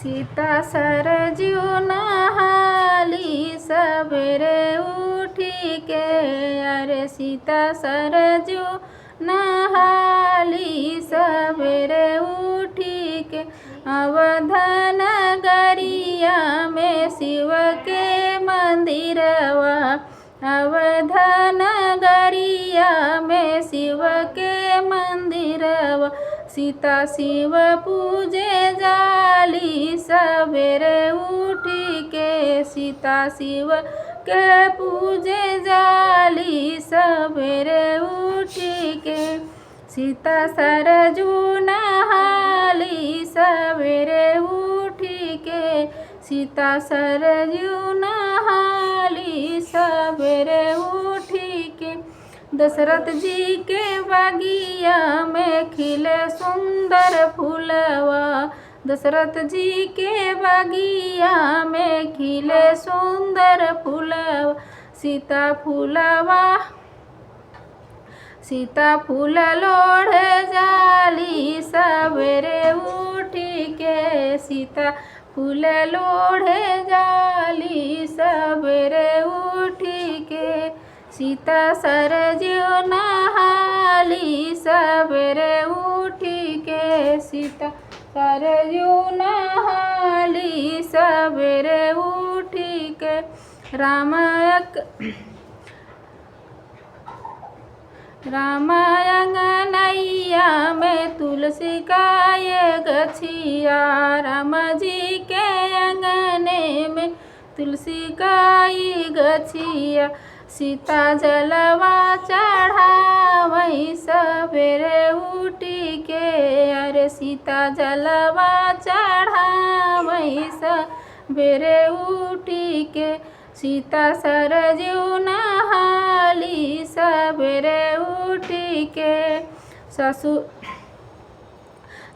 सीता सरजू नहाली सबेरे उठी के। अरे सीता सरजू नहाली सबेरे उठी के। अवधन गरिया में शिव के मंदिरवा। अवधन गरिया में शिव के मंदिरवा। सीता शिव पूजे जाली सबेरे उठी के। सीता शिव के पूजे जाली सबेरे उठी के। सीता सरजू नहाली सबेरे उठी के। सीता सरजू नहाली सबेरे उठी के। दशरथ जी के बगिया में खिले सुंदर फूलवा। दशरथ जी के बगिया में खिले सुंदर फूलवा। सीता फूल लोढ़े जाली सबेरे उठी के। सीता फूल लोढ़े जाली सबेरे उठी के। सीता सरजू नहाली सबेरे उठी के। सीता सरजू नहाली सबेरे उठी के। राम अंगनैया में तुलसी का ये गछिया। राम जी के अंगने में तुलसी का ये गछिया। सीता जलवा चढ़ावई सबेरे उठी के। अरे सीता जलवा चढ़ावई सबेरे उठी के। सीता सरजू नहाली सबेरे उठी के।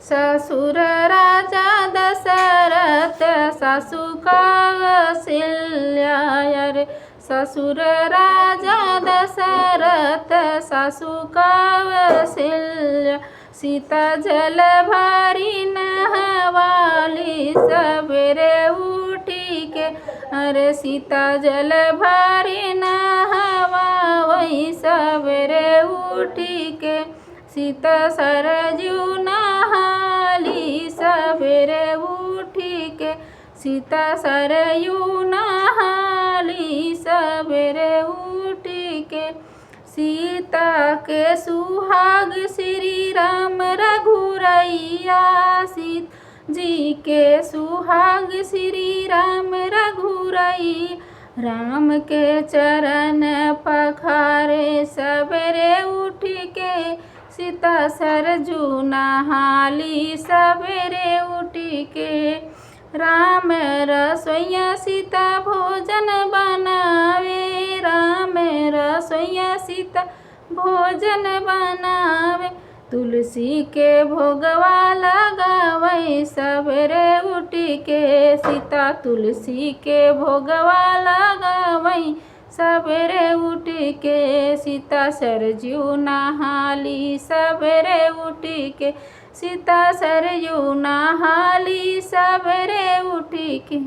ससुर राजा दशरथ सासु कौशल्या। अरे ससुर राजा दशरथ सासु कौशल्या। सीता जल भरी नहवाली सबेरे उठी के। अरे सीता जल भरी नहवाई सबेरे उठी के। सीता सरजू नहाली सबेरे उठी के। सीता सरयू नहाली सबेरे उठी के। सीता के सुहाग श्री राम रघुरैया। सीता जी के सुहाग श्री राम रघुरैया। राम के चरण पखारे सबेरे उठ के। सीता सरजू नहाली सबेरे उठ के। राम रसोइया सीता भोजन बनावे। राम रसोइया सीता भोजन बनावे। तुलसी के भोगवा लगावई सबेरे उठ के। सीता तुलसी के भोगवा लगावई सबेरे उठ के। सीता सरजू नहाली सबेरे उठ के। सीता सरजू नहाली सबेरे उठ के।